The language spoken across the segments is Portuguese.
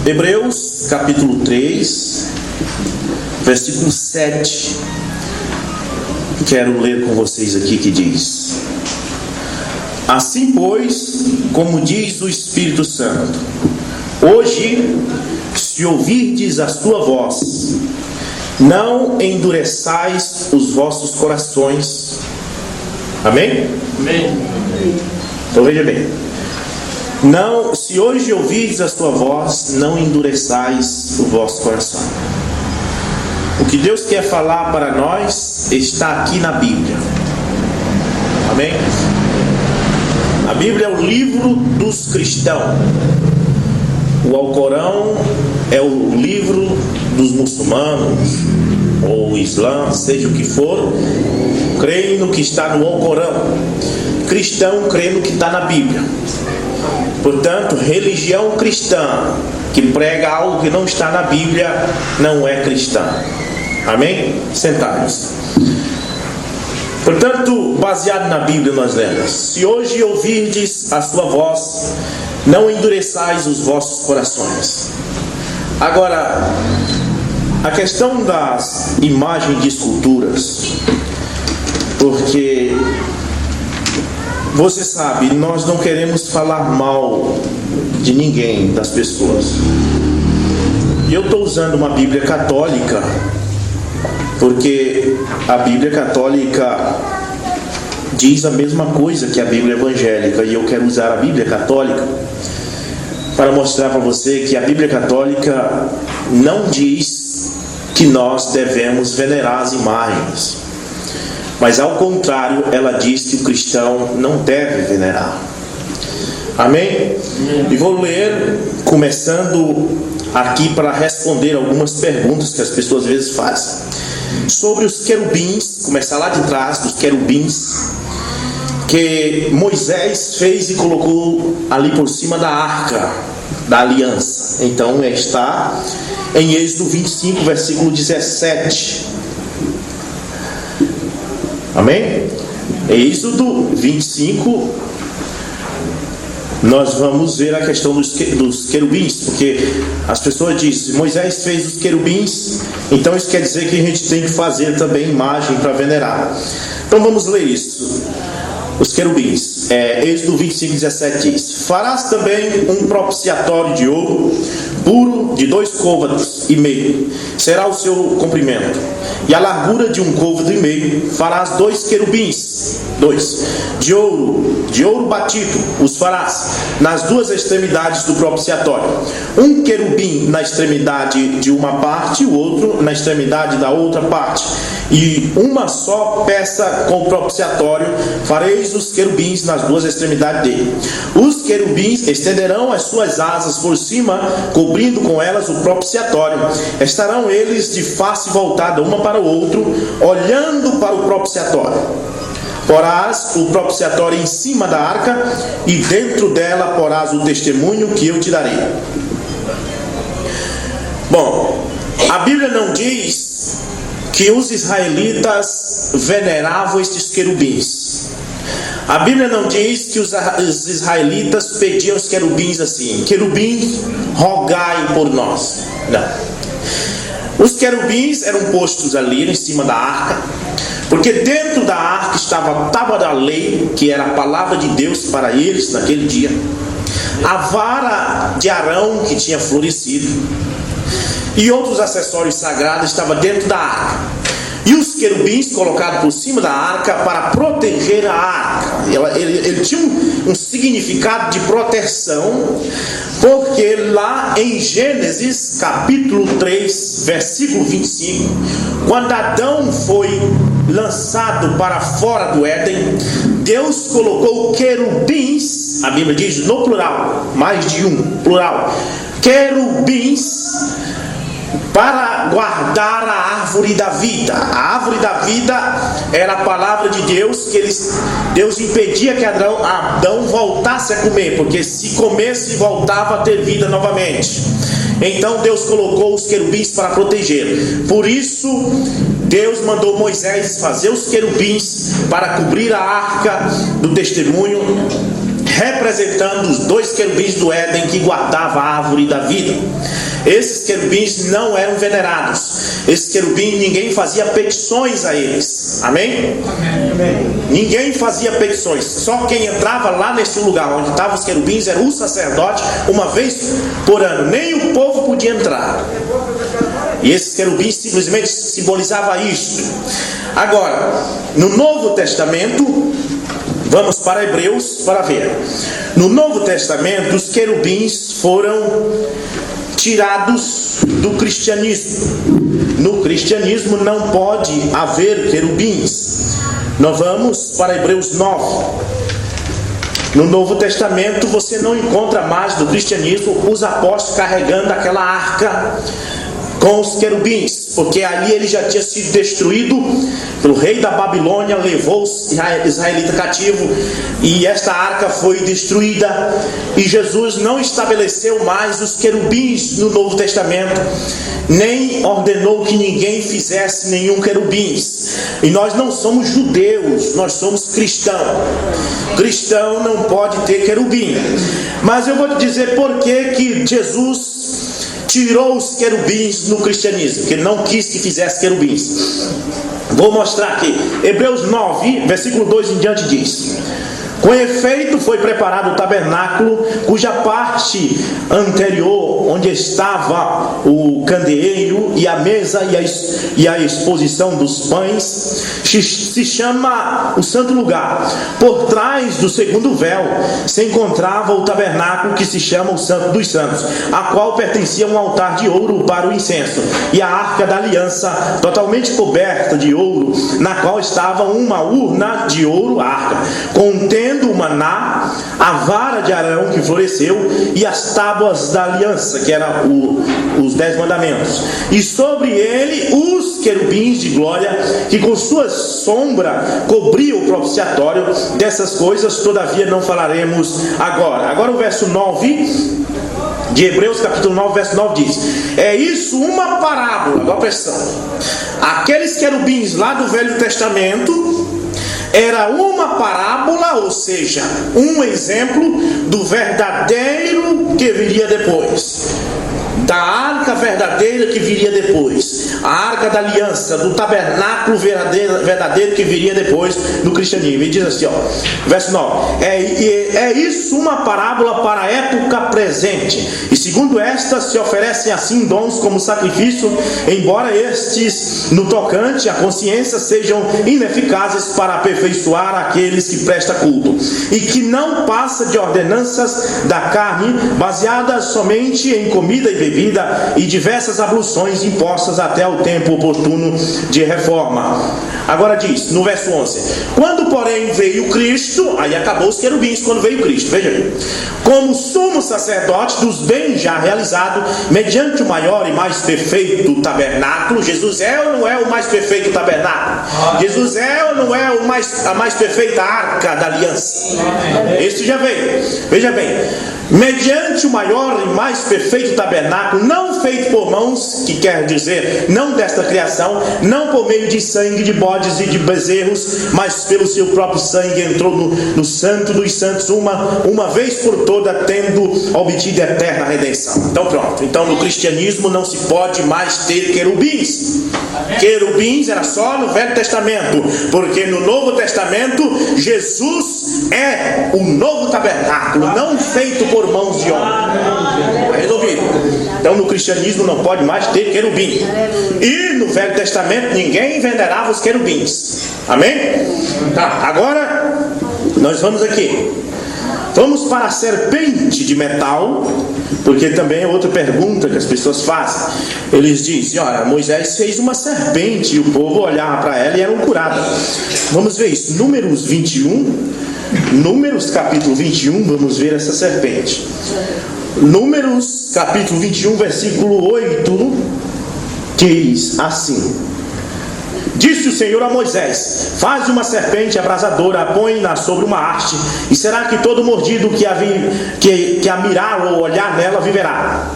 Hebreus capítulo 3, versículo 7. Quero ler com vocês aqui, que diz: assim, pois, como diz o Espírito Santo, hoje, se ouvirdes a sua voz, não endureçais os vossos corações. Amém? Amém. Então veja bem. Não, se hoje ouvirdes a sua voz, não endureçais o vosso coração. O que Deus quer falar para nós está aqui na Bíblia. Amém? A Bíblia é o livro dos cristãos. O Alcorão é o livro dos muçulmanos, ou Islã, seja o que for, creem no que está no Alcorão. Cristão crê no que está na Bíblia. Portanto, religião cristã que prega algo que não está na Bíblia não é cristã. Amém? Sentados. Portanto, baseado na Bíblia, nós lemos: se hoje ouvirdes a sua voz, não endureçais os vossos corações. Agora, a questão das imagens de esculturas, porque você sabe, nós não queremos falar mal de ninguém, das pessoas. E eu estou usando uma Bíblia católica, porque a Bíblia católica diz a mesma coisa que a Bíblia evangélica, e eu quero usar a Bíblia católica para mostrar para você que a Bíblia católica não diz que nós devemos venerar as imagens, mas ao contrário, ela diz que o cristão não deve venerar. Amém? E vou ler, começando aqui para responder algumas perguntas que as pessoas às vezes fazem sobre os querubins. Começar lá de trás, dos querubins que Moisés fez e colocou ali por cima da arca da aliança. Então está em Êxodo 25, versículo 17. Amém? Êxodo 25, nós vamos ver a questão dos querubins, porque as pessoas dizem: Moisés fez os querubins, então isso quer dizer que a gente tem que fazer também imagem para venerar. Então vamos ler isso. Os querubins, Êxodo 25, 17 diz: farás também um propiciatório de ouro puro de 2 côvados e meio, será o seu comprimento, e a largura de 1 côvado e meio. Farás 2 querubins, 2 de ouro batido, os farás nas 2 extremidades do propiciatório, um querubim na extremidade de uma parte e o outro na extremidade da outra parte, e uma só peça com o propiciatório. Fareis os querubins nas 2 extremidades dele. Os querubins estenderão as suas asas por cima, cobrindo com elas o propiciatório. Estarão eles de face voltada uma para o outro, olhando para o propiciatório. Porás o propiciatório em cima da arca, e dentro dela porás o testemunho que eu te darei. Bom, a Bíblia não diz que os israelitas veneravam estes querubins. A Bíblia não diz que os israelitas pediam os querubins assim: querubins, rogai por nós. Não. Os querubins eram postos ali em cima da arca, porque dentro da arca estava a tábua da lei, que era a palavra de Deus para eles naquele dia, a vara de Arão que tinha florescido, e outros acessórios sagrados estavam dentro da arca. E os querubins colocados por cima da arca para proteger a arca. Ele tinha um significado de proteção, porque lá em Gênesis capítulo 3, versículo 25, quando Adão foi lançado para fora do Éden, Deus colocou querubins, a Bíblia diz no plural, mais de um, plural, querubins, para guardar a árvore da vida. A árvore da vida era a palavra de Deus, que Deus impedia que Adão voltasse a comer, porque se comesse voltava a ter vida novamente. Então Deus colocou os querubins para proteger. Por isso Deus mandou Moisés fazer os querubins para cobrir a arca do testemunho, representando os 2 querubins do Éden que guardavam a árvore da vida. Esses querubins não eram venerados. Esses querubins, ninguém fazia petições a eles. Amém? Amém. Ninguém fazia petições. Só quem entrava lá nesse lugar onde estavam os querubins era o sacerdote, uma vez por ano. Nem o povo podia entrar. E esses querubins simplesmente simbolizavam isto. Agora, no Novo Testamento, vamos para Hebreus para ver. No Novo Testamento, os querubins foram tirados do cristianismo. No cristianismo não pode haver querubins. Nós vamos para Hebreus 9. No Novo Testamento você não encontra mais no cristianismo os apóstolos carregando aquela arca com os querubins, porque ali ele já tinha sido destruído pelo rei da Babilônia, levou os israelitas cativos, e esta arca foi destruída, e Jesus não estabeleceu mais os querubins no Novo Testamento, nem ordenou que ninguém fizesse nenhum querubins. E nós não somos judeus, nós somos cristãos. Cristão não pode ter querubim. Mas eu vou te dizer por que Jesus tirou os querubins no cristianismo, porque ele não quis que fizesse querubins. Vou mostrar aqui. Hebreus 9, versículo 2 em diante diz: com efeito foi preparado o tabernáculo, cuja parte anterior, onde estava o candeeiro e a mesa e a exposição dos pães, se chama o santo lugar. Por trás do segundo véu se encontrava o tabernáculo, que se chama o santo dos santos, a qual pertencia um altar de ouro para o incenso, e a arca da aliança, totalmente coberta de ouro, na qual estava uma urna de ouro, arca, contendo o maná, a vara de Arão que floresceu, e as tábuas da aliança, que eram os 10 mandamentos, e sobre ele os querubins de glória, que com sua sombra cobriam o propiciatório. Dessas coisas todavia não falaremos agora. Agora o verso 9 de Hebreus capítulo 9, verso 9 diz: é isso uma parábola. Agora presta atenção. Aqueles querubins lá do Velho Testamento era uma parábola, ou seja, um exemplo do verdadeiro que viria depois, da arca verdadeira que viria depois, a arca da aliança, do tabernáculo verdadeiro que viria depois no cristianismo. E diz assim, verso 9: é isso uma parábola para a época presente, e segundo esta se oferecem assim dons como sacrifício, embora estes no tocante à consciência sejam ineficazes para aperfeiçoar aqueles que prestam culto, e que não passa de ordenanças da carne, baseadas somente em comida e bebida e diversas abluções impostas até o tempo oportuno de reforma. Agora diz, no verso 11: quando porém veio Cristo, aí acabou os querubins quando veio Cristo, veja aí, como sumo sacerdote dos bens já realizados, mediante o maior e mais perfeito tabernáculo. Jesus é ou não é o mais perfeito tabernáculo? Jesus é ou não é a mais perfeita arca da aliança? Este já veio. Veja bem, mediante o maior e mais perfeito tabernáculo, não feito por mãos, que quer dizer não desta criação, não por meio de sangue de bodes e de bezerros, mas pelo seu próprio sangue entrou no santo dos santos uma vez por toda, tendo obtido a eterna redenção. Então pronto, então no cristianismo não se pode mais ter querubins. Querubins era só no Velho Testamento, porque no Novo Testamento Jesus é o novo tabernáculo, não feito por mãos de homem. Resolvido. Então no cristianismo não pode mais ter querubim. E no Velho Testamento ninguém venerava os querubins. Amém? Tá, agora nós vamos aqui. Vamos para a serpente de metal, porque também é outra pergunta que as pessoas fazem. Eles dizem, olha, Moisés fez uma serpente e o povo olhava para ela e eram curados. Vamos ver isso. Números 21, Números capítulo 21, vamos ver essa serpente. Números capítulo 21, versículo 8, diz assim: disse o Senhor a Moisés: faz uma serpente abrasadora, põe-na sobre uma haste, e será que todo mordido que a mirar ou olhar nela viverá.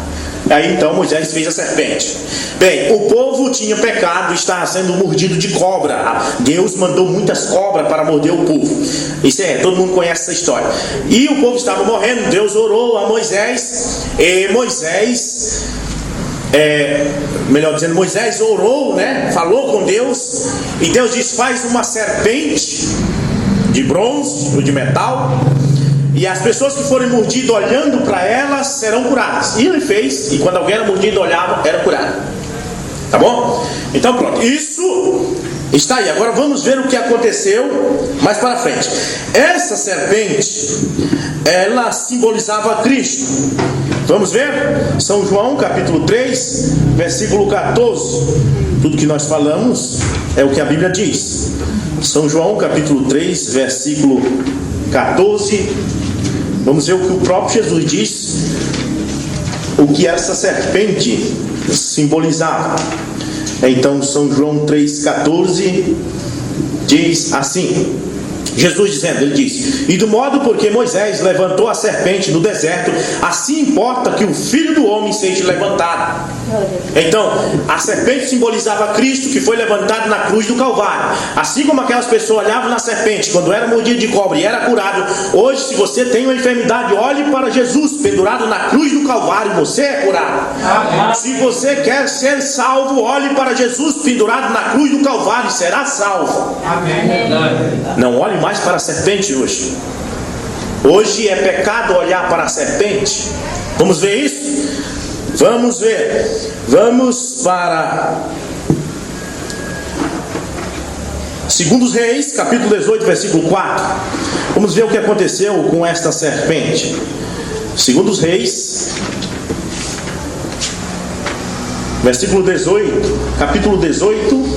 Aí então Moisés fez a serpente. Bem, o povo tinha pecado, estava sendo mordido de cobra. Deus mandou muitas cobras para morder o povo. Isso todo mundo conhece essa história. E o povo estava morrendo. Deus orou a Moisés. E Moisés, melhor dizendo, Moisés orou, né? Falou com Deus. E Deus disse: faz uma serpente de bronze ou de metal, e as pessoas que forem mordidas olhando para elas serão curadas. E ele fez, e quando alguém era mordido olhava, era curado. Tá bom? Então pronto, isso está aí. Agora vamos ver o que aconteceu mais para frente. Essa serpente, ela simbolizava Cristo. Vamos ver? São João capítulo 3, versículo 14. Tudo que nós falamos é o que a Bíblia diz. São João capítulo 3, versículo 14. Vamos ver o que o próprio Jesus diz, o que essa serpente simbolizava. Então São João 3,14 diz assim, Jesus dizendo, ele diz: e do modo porque Moisés levantou a serpente no deserto, assim importa que o Filho do Homem seja levantado. Então, a serpente simbolizava Cristo, que foi levantado na cruz do Calvário. Assim como aquelas pessoas olhavam na serpente quando era mordido de cobra e era curado, hoje, se você tem uma enfermidade, olhe para Jesus pendurado na cruz do Calvário, você é curado. Se você quer ser salvo, olhe para Jesus pendurado na cruz do Calvário e será salvo. Não olhe mais para a serpente hoje. Hoje é pecado olhar para a serpente. Vamos ver isso? Vamos ver. Vamos para 2 Reis, capítulo 18, versículo 4. Vamos ver o que aconteceu com esta serpente. 2 Reis, versículo 18, capítulo 18,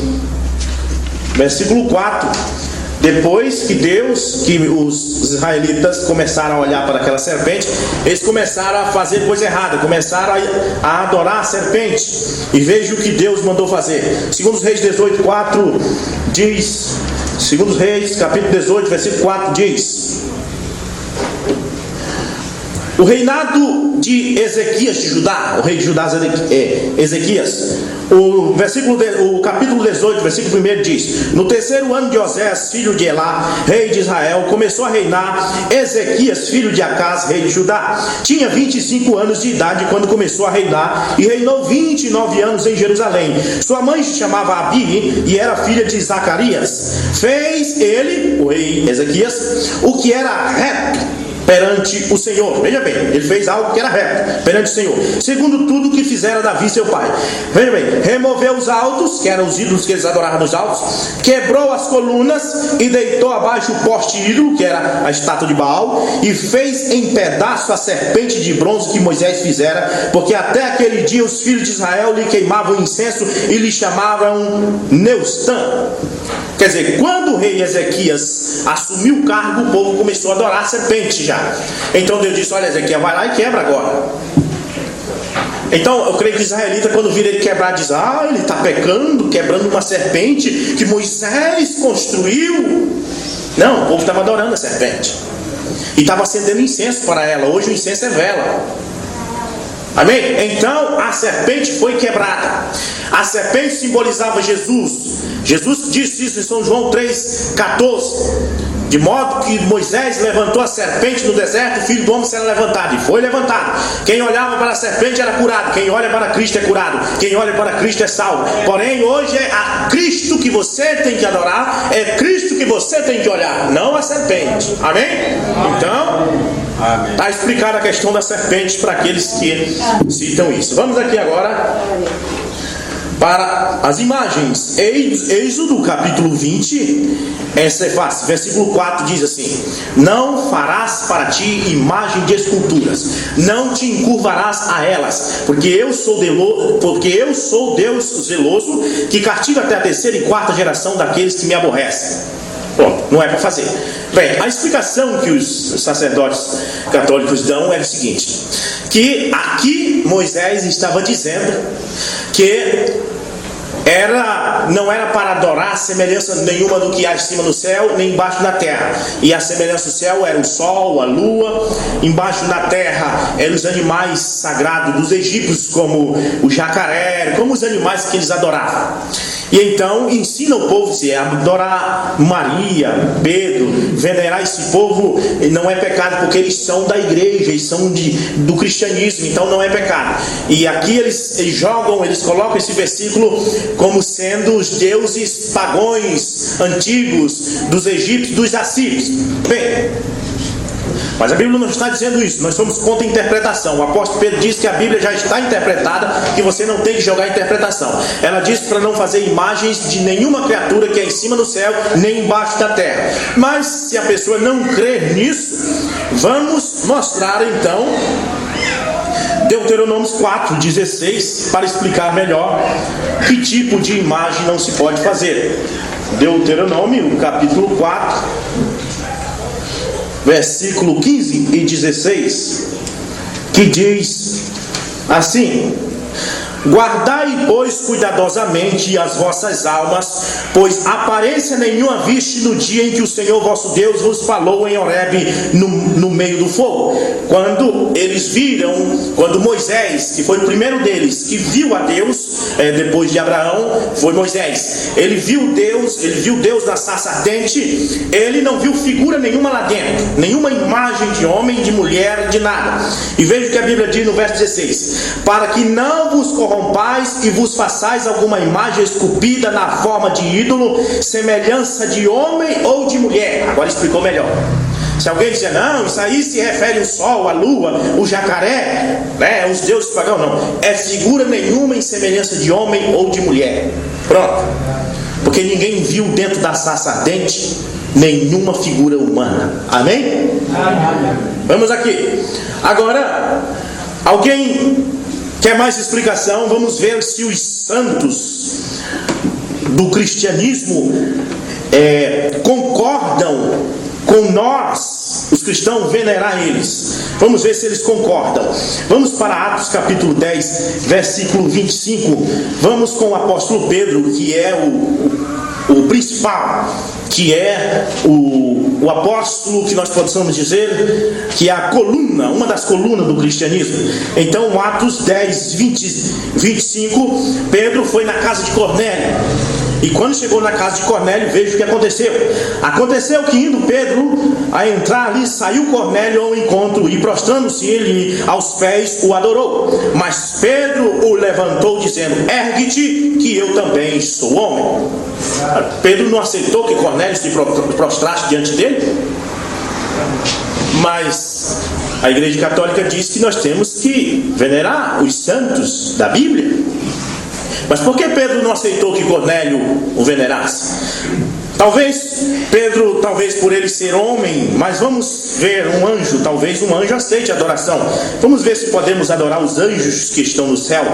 versículo 4. Depois que os israelitas começaram a olhar para aquela serpente, eles começaram a fazer coisa errada, começaram a adorar a serpente. E veja o que Deus mandou fazer. 2 Reis 18, 4 diz, 2 Reis, capítulo 18, versículo 4 diz: o reinado de Ezequias de Judá, o rei de Judá Ezequias, o capítulo 18, versículo 1 diz: no terceiro ano de Osés, filho de Elá, rei de Israel, começou a reinar Ezequias, filho de Acás, rei de Judá. Tinha 25 anos de idade quando começou a reinar, e reinou 29 anos em Jerusalém. Sua mãe se chamava Abi e era filha de Zacarias. Fez ele, o rei Ezequias, o que era reto perante o Senhor. Veja bem, ele fez algo que era reto perante o Senhor, segundo tudo que fizera Davi seu pai. Veja bem, removeu os altos, que eram os ídolos que eles adoravam nos altos, quebrou as colunas e deitou abaixo o poste ídolo, que era a estátua de Baal, e fez em pedaço a serpente de bronze que Moisés fizera, porque até aquele dia os filhos de Israel lhe queimavam incenso e lhe chamavam Neustã. Quer dizer, quando o rei Ezequias assumiu o cargo, o povo começou a adorar a serpente já. Então Deus disse: olha, Ezequias, vai lá e quebra agora. Então eu creio que o israelita, quando vira ele quebrar, diz: ah, ele está pecando, quebrando uma serpente que Moisés construiu. Não, o povo estava adorando a serpente e estava acendendo incenso para ela. Hoje o incenso é vela. Amém? Então a serpente foi quebrada. A serpente simbolizava Jesus. Jesus disse isso em São João 3,14. De modo que Moisés levantou a serpente no deserto, o Filho do Homem será levantado. E foi levantado. Quem olhava para a serpente era curado. Quem olha para Cristo é curado. Quem olha para Cristo é salvo. Porém, hoje é a Cristo que você tem que adorar. É Cristo que você tem que olhar, não a serpente. Amém? Então, está explicada a questão da serpente para aqueles que citam isso. Vamos aqui agora para as imagens. Êxodo capítulo 20, essa é fácil. Versículo 4 diz assim: não farás para ti imagem de esculturas, não te encurvarás a elas, porque eu sou Deus zeloso, que castigo até a terceira e quarta geração daqueles que me aborrecem. Pronto, não é para fazer. Bem, a explicação que os sacerdotes católicos dão é o seguinte: que aqui Moisés estava dizendo que não era para adorar semelhança nenhuma do que há em cima no céu, nem embaixo na terra. E a semelhança do céu era o sol, a lua. Embaixo na terra eram os animais sagrados dos egípcios, como o jacaré, como os animais que eles adoravam. E então ensina o povo a adorar Maria, Pedro, venerar esse povo. Não é pecado, porque eles são da igreja, eles são do cristianismo, então não é pecado. E aqui eles colocam esse versículo como sendo os deuses pagões antigos dos egípcios, dos assírios. Bem, mas a Bíblia não está dizendo isso. Nós somos contra a interpretação. O apóstolo Pedro diz que a Bíblia já está interpretada, que você não tem que jogar a interpretação. Ela diz para não fazer imagens de nenhuma criatura que é em cima do céu, nem embaixo da terra. Mas se a pessoa não crer nisso, vamos mostrar então Deuteronômio 4:16 para explicar melhor que tipo de imagem não se pode fazer. Deuteronômio capítulo 4, versículo 15 e 16, que diz assim: guardai, pois, cuidadosamente as vossas almas, pois aparência nenhuma viste no dia em que o Senhor vosso Deus vos falou em Horebe, no meio do fogo. Quando Moisés, que foi o primeiro deles, que viu a Deus, depois de Abraão, foi Moisés. Ele viu Deus na sarça ardente. Ele não viu figura nenhuma lá dentro, nenhuma imagem de homem, de mulher, de nada. E veja o que a Bíblia diz no verso 16: para que não vos corrompais e vos façais alguma imagem esculpida na forma de ídolo, semelhança de homem ou de mulher. Agora explicou melhor. Se alguém dizer, não, isso aí se refere ao sol, à lua, o jacaré, os deuses pagãos, não. É figura nenhuma em semelhança de homem ou de mulher. Pronto. Porque ninguém viu dentro da sarça ardente nenhuma figura humana. Amém? Amém. Vamos aqui. Agora, alguém quer mais explicação? Vamos ver se os santos do cristianismo concordam com nós, os cristãos, venerar eles. Vamos ver se eles concordam. Vamos para Atos capítulo 10, versículo 25. Vamos com o apóstolo Pedro, que é o principal, que é o apóstolo, que nós possamos dizer que é a coluna, uma das colunas do cristianismo. Então, Atos 10, 25, Pedro foi na casa de Cornélio. E quando chegou na casa de Cornélio, veja o que aconteceu. Aconteceu que, indo Pedro a entrar ali, saiu Cornélio ao encontro, e prostrando-se ele aos pés, o adorou. Mas Pedro o levantou, dizendo: ergue-te, que eu também sou homem. Pedro não aceitou que Cornélio se prostrasse diante dele. Mas a Igreja Católica diz que nós temos que venerar os santos da Bíblia. Mas por que Pedro não aceitou que Cornélio o venerasse? Talvez Pedro, por ele ser homem, mas vamos ver um anjo, talvez um anjo aceite a adoração. Vamos ver se podemos adorar os anjos que estão no céu.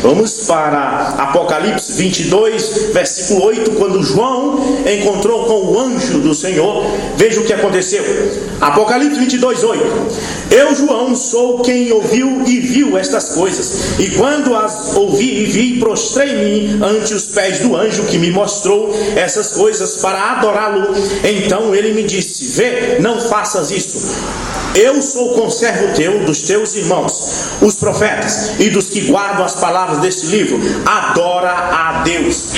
Vamos para Apocalipse 22, versículo 8, quando João encontrou com o anjo do Senhor. Veja o que aconteceu. Apocalipse 22, 8. Eu, João, sou quem ouviu e viu estas coisas, e quando as ouvi e vi, prostrei-me ante os pés do anjo que me mostrou essas coisas para adorá-lo. Então ele me disse: vê, não faças isso. Eu sou conservo teu, dos teus irmãos, os profetas, e dos que guardam as palavras deste livro. Adora a Deus.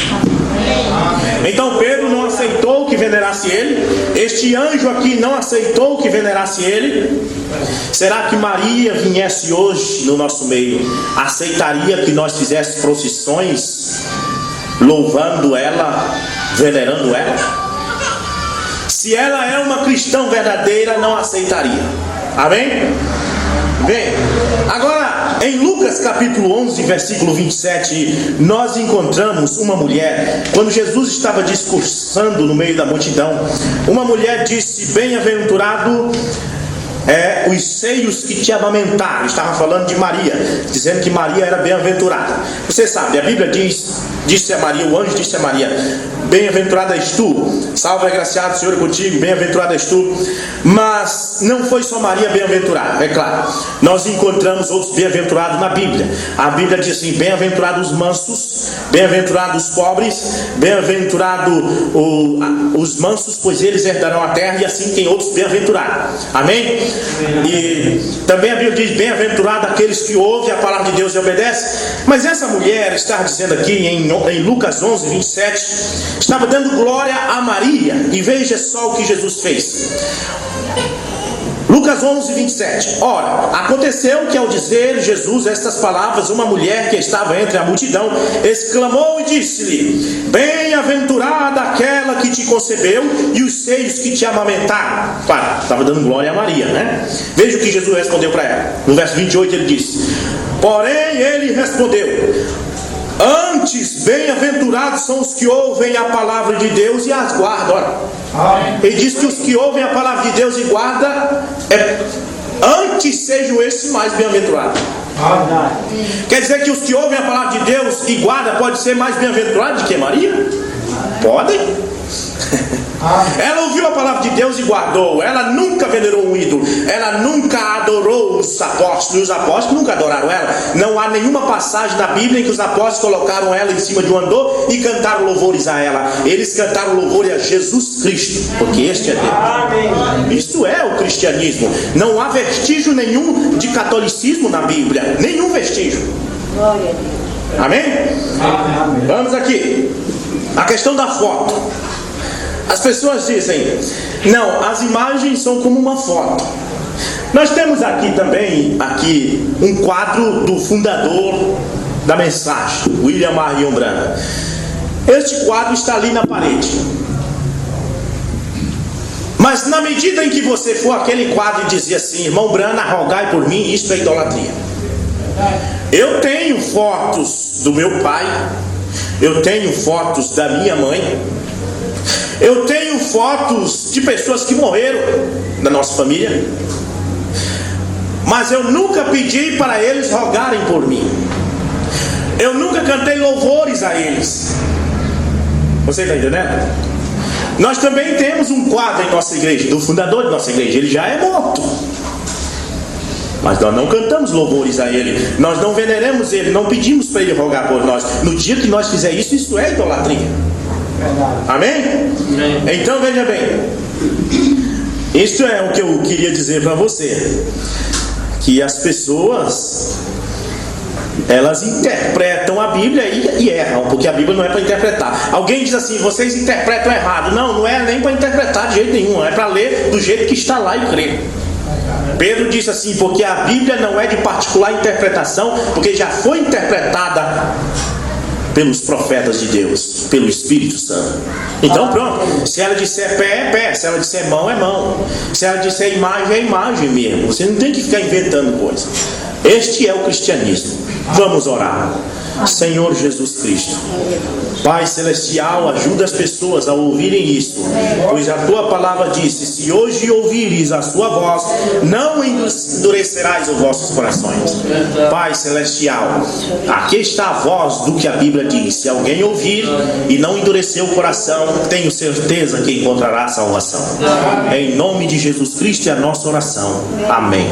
Então Pedro não aceitou que venerasse ele. Este anjo aqui não aceitou que venerasse ele. Será que Maria viesse hoje no nosso meio, aceitaria que nós fizéssemos procissões louvando ela, venerando ela? Se ela é uma cristã verdadeira, não aceitaria. Amém? Bem, agora em Lucas capítulo 11, versículo 27, nós encontramos uma mulher. Quando Jesus estava discursando no meio da multidão, uma mulher disse: bem-aventurado os seios que te amamentaram. Estava falando de Maria, dizendo que Maria era bem-aventurada. Você sabe, a Bíblia disse a Maria, o anjo disse a Maria: bem-aventurada és tu, salve, agraciado, o Senhor é contigo, bem-aventurada és tu. Mas não foi só Maria bem-aventurada, é claro. Nós encontramos outros bem-aventurados na Bíblia. A Bíblia diz assim: bem-aventurados os mansos, bem-aventurados os pobres, bem-aventurados os mansos, pois eles herdarão a terra, e assim tem outros bem-aventurados. Amém? E também a Bíblia diz: bem-aventurado aqueles que ouvem a palavra de Deus e obedecem. Mas essa mulher está dizendo aqui em Lucas 11, 27, estava dando glória a Maria, e veja só o que Jesus fez. Lucas 11, 27. Ora, aconteceu que ao dizer Jesus estas palavras, uma mulher que estava entre a multidão exclamou e disse-lhe: bem-aventurada aquela que te concebeu e os seios que te amamentaram. Claro, estava dando glória a Maria, né? Veja o que Jesus respondeu para ela. No verso 28 ele disse: porém ele respondeu: antes, bem-aventurados são os que ouvem a palavra de Deus e as guardam. Ora, ele diz que os que ouvem a palavra de Deus e guardam, antes sejam esses mais bem-aventurados. Quer dizer que os que ouvem a palavra de Deus e guardam pode ser mais bem-aventurados do que Maria? Podem. Ela ouviu a palavra de Deus e guardou. Ela nunca venerou um ídolo. Ela nunca adorou os apóstolos. E os apóstolos nunca adoraram ela. Não há nenhuma passagem da Bíblia em que os apóstolos colocaram ela em cima de um andor e cantaram louvores a ela. Eles cantaram louvores a Jesus Cristo, porque este é Deus. Isto é o cristianismo. Não há vestígio nenhum de catolicismo na Bíblia. Nenhum vestígio. Amém? Vamos aqui. A questão da foto. As pessoas dizem: não, as imagens são como uma foto. Nós temos aqui também um quadro do fundador da mensagem, William Marion Branham. Este quadro está ali na parede. Mas na medida em que você for aquele quadro e dizer assim: irmão Branham, rogai por mim, isto é idolatria. Eu tenho fotos do meu pai, eu tenho fotos da minha mãe, eu tenho fotos de pessoas que morreram da nossa família, mas eu nunca pedi para eles rogarem por mim. Eu nunca cantei louvores a eles. Você está entendendo? Nós também temos um quadro em nossa igreja, do fundador de nossa igreja. Ele já é morto, mas nós não cantamos louvores a ele. Nós não veneramos ele, não pedimos para ele rogar por nós. No dia que nós fizer isso, isso é idolatria. Amém? Então veja bem, isto é o que eu queria dizer para você, que as pessoas, elas interpretam a Bíblia e erram, porque a Bíblia não é para interpretar. Alguém diz assim: vocês interpretam errado. Não, não é nem para interpretar de jeito nenhum, é para ler do jeito que está lá e crer. Pedro disse assim: porque a Bíblia não é de particular interpretação, porque já foi interpretada pelos profetas de Deus, pelo Espírito Santo. Então pronto, se ela disser pé, é pé, se ela disser mão, é mão, se ela disser imagem, é imagem mesmo. Você não tem que ficar inventando coisa. Este é o cristianismo. Vamos orar. Senhor Jesus Cristo, Pai Celestial, ajuda as pessoas a ouvirem isto, pois a Tua palavra disse: se hoje ouvires a Sua voz, não endurecerás os vossos corações. Pai Celestial, aqui está a voz do que a Bíblia diz. Se alguém ouvir e não endurecer o coração, tenho certeza que encontrará salvação. Em nome de Jesus Cristo é a nossa oração. Amém.